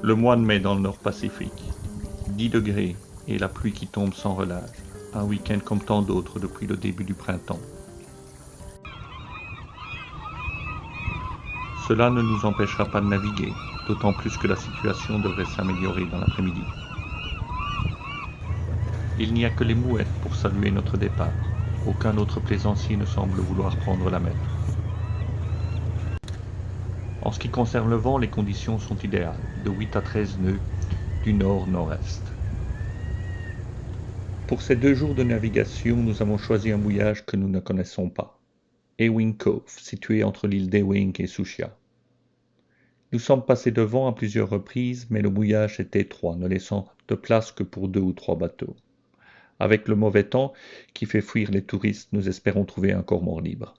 Le mois de mai dans le Nord Pacifique. 10 degrés et la pluie qui tombe sans relâche. Un week-end comme tant d'autres depuis le début du printemps. Cela ne nous empêchera pas de naviguer, d'autant plus que la situation devrait s'améliorer dans l'après-midi. Il n'y a que les mouettes pour saluer notre départ. Aucun autre plaisancier ne semble vouloir prendre la mer. En ce qui concerne le vent, les conditions sont idéales, de 8 à 13 nœuds du nord-nord-est. Pour ces 2 jours de navigation, nous avons choisi un mouillage que nous ne connaissons pas. Ewing Cove, situé entre l'île d'Ewing et Sucia. Nous sommes passés devant à plusieurs reprises, mais le mouillage est étroit, ne laissant de place que pour 2 ou 3 bateaux. Avec le mauvais temps qui fait fuir les touristes, nous espérons trouver un corps libre.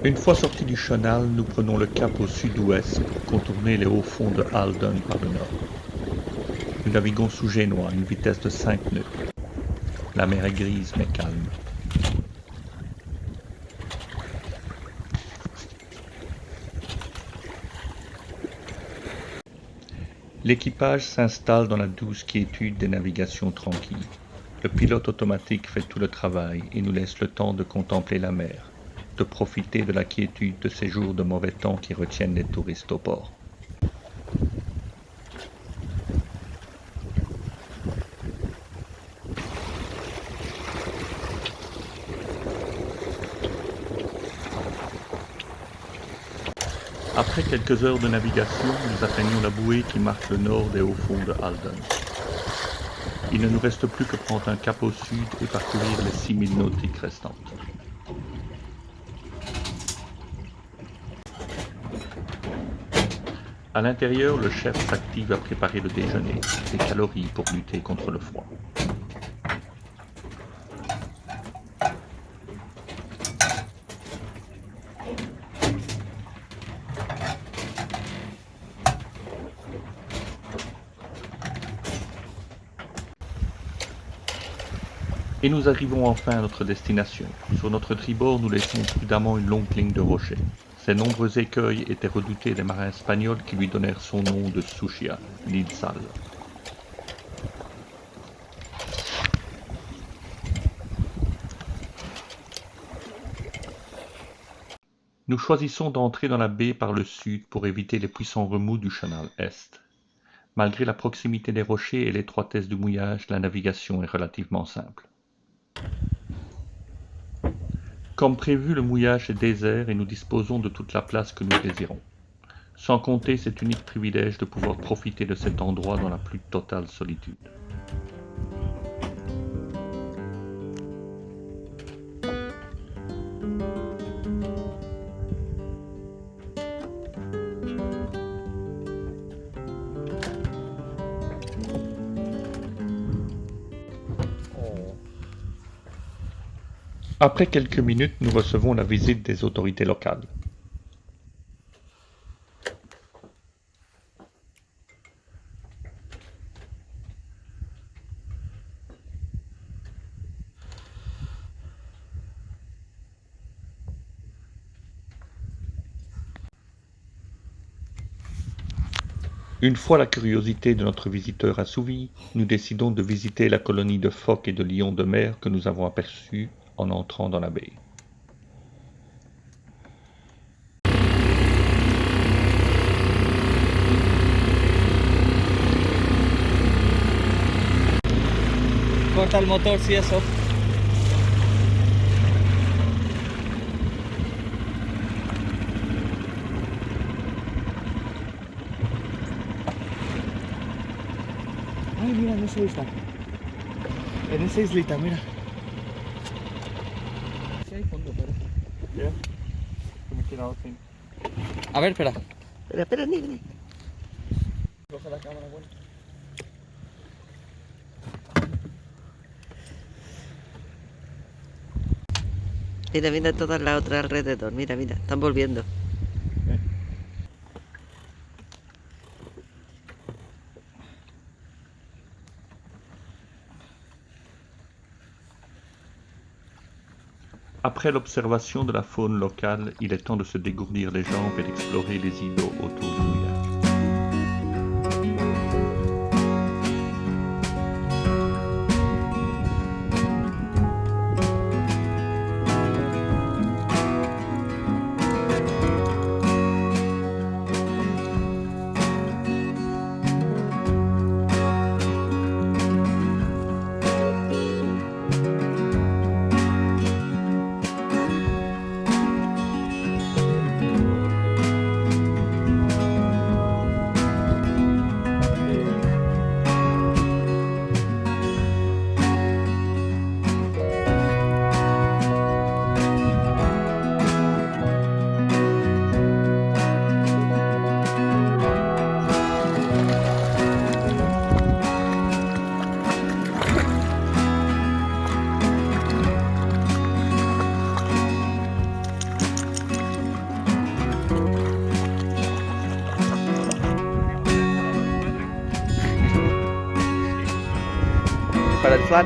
Une fois sortis du chenal, nous prenons le cap au sud-ouest pour contourner les hauts fonds de Haldon par le nord. Nous naviguons sous génois à une vitesse de 5 nœuds. La mer est grise mais calme. L'équipage s'installe dans la douce quiétude des navigations tranquilles. Le pilote automatique fait tout le travail et nous laisse le temps de contempler la mer, de profiter de la quiétude de ces jours de mauvais temps qui retiennent les touristes au port. Après quelques heures de navigation, nous atteignons la bouée qui marque le nord des hauts fonds de Haldon. Il ne nous reste plus que prendre un cap au sud et parcourir les 6000 nautiques restantes. À l'intérieur, le chef s'active à préparer le déjeuner, des calories pour lutter contre le froid. Et nous arrivons enfin à notre destination. Sur notre tribord, nous laissons prudemment une longue ligne de rochers. Ces nombreux écueils étaient redoutés des marins espagnols qui lui donnèrent son nom de Sucia, l'île sale. Nous choisissons d'entrer dans la baie par le sud pour éviter les puissants remous du chenal est. Malgré la proximité des rochers et l'étroitesse du mouillage, la navigation est relativement simple. Comme prévu, le mouillage est désert et nous disposons de toute la place que nous désirons. Sans compter cet unique privilège de pouvoir profiter de cet endroit dans la plus totale solitude. Après quelques minutes, nous recevons la visite des autorités locales. Une fois la curiosité de notre visiteur assouvie, nous décidons de visiter la colonie de phoques et de lions de mer que nous avons aperçue en entrant dans la baie. Corta el motor si eso. Ay, mira, en esa isla. En esa islita, mira. Sí hay fondo, pero. A ver, espera. Espera, ni. Coge la cámara, bueno. Mira, mira todas las otras alrededor. Mira, mira, están volviendo. Après l'observation de la faune locale, il est temps de se dégourdir les jambes et d'explorer les îlots autour du mouillage. Para el flan.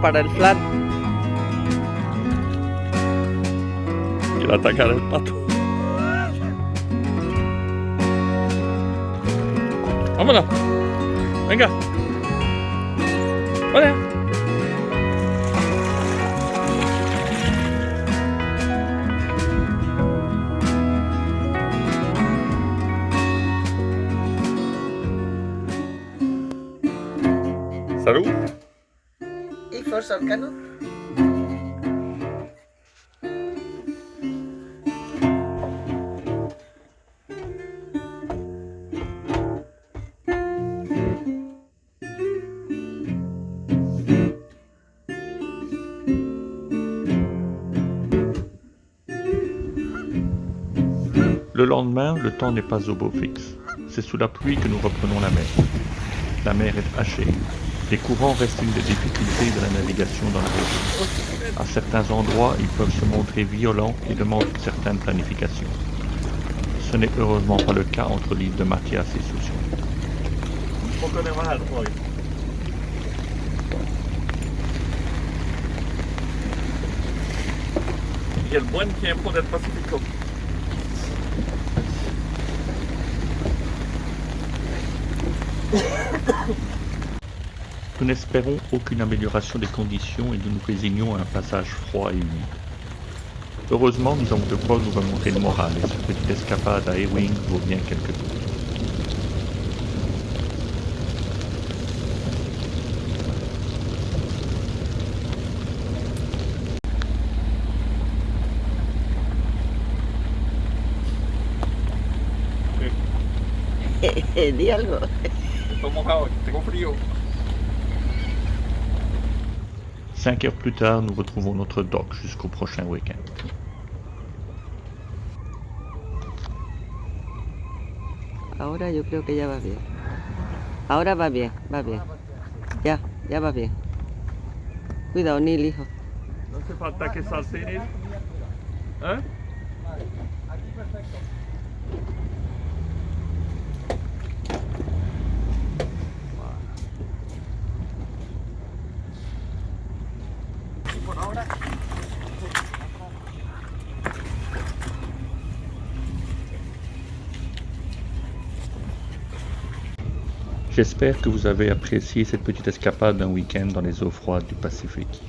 Para el flan. Quiero atacar el pato. Vámonos. Venga. Vale. Salut. ¿Y Forza Arcano? Le lendemain, le temps n'est pas au beau fixe. C'est sous la pluie que nous reprenons la mer. La mer est hachée. Les courants restent une des difficultés de la navigation dans la région. À certains endroits, ils peuvent se montrer violents et demandent une certaine planification. Ce n'est heureusement pas le cas entre l'île de Mathias et Soucia. Y el buen tiempo del Pacífico. Nous n'espérons aucune amélioration des conditions et nous nous résignons à un passage froid et humide. Heureusement, nous avons de quoi nous remonter le moral et cette petite escapade à Ewing vaut bien quelques gouttes. Di algo. Estoy mojado, tengo frío. 5 heures plus tard, nous retrouvons notre dock jusqu'au prochain week-end. Ahora yo creo que ya va bien. Ahora va bien, va bien. Ya va bien. Cuidado, Neil, hijo. No hace falta que salte en él. ¿Eh? J'espère que vous avez apprécié cette petite escapade d'un week-end dans les eaux froides du Pacifique.